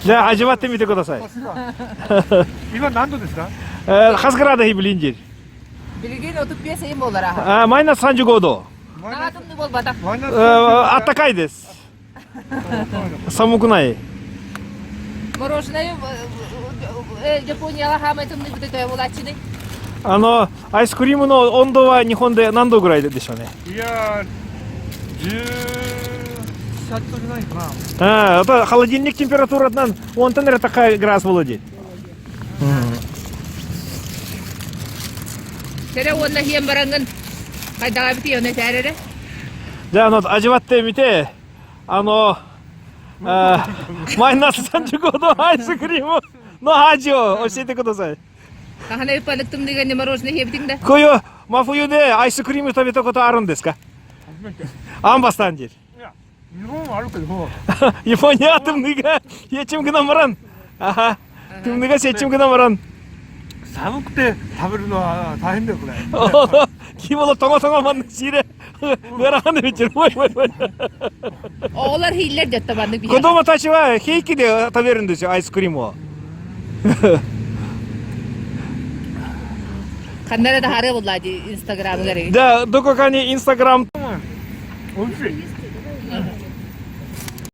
じゃあ味わってみてください。今何度ですか？Kaç grada bilinci? Bilgin otup piyasayı mı olarak? Minus 35 度。Anladım ne bol batak. あったかいです。寒くない。Мороженое Япония хамайтым не будет его лачины. アイスクリームの温度は日本で何度ぐらいでしょうね。いや18度じゃないかな。Это холодильник температурадан 10 тенер такая градус владеет. Tere onunla hiyem barangın. Kaydağı bitiyor ne terere? じゃあ味わってみて、マイナス35度アイスクリームの味を教えてください。Kahane balıktım diye ne moroz ne hiyebdin de. こういう真冬でアイスクリーム食べたことあるんですか？初めて。いアンバスタンジル。や、日本はあるけど、Япония тымныга ечим гына мыран. Ага. Тымныга сечим гына мыран. 寒くて食べるのは大変だよこれ。Кимоло тоңо манны сире. Гараны вечер. Oğlar hiller de tabandı bir. 子供たちは平気で食べるんですよ、アイスクリームを。Kanlara da hare bulladı Instagram'ı gari. で、どこかにインスタグラム美味しい。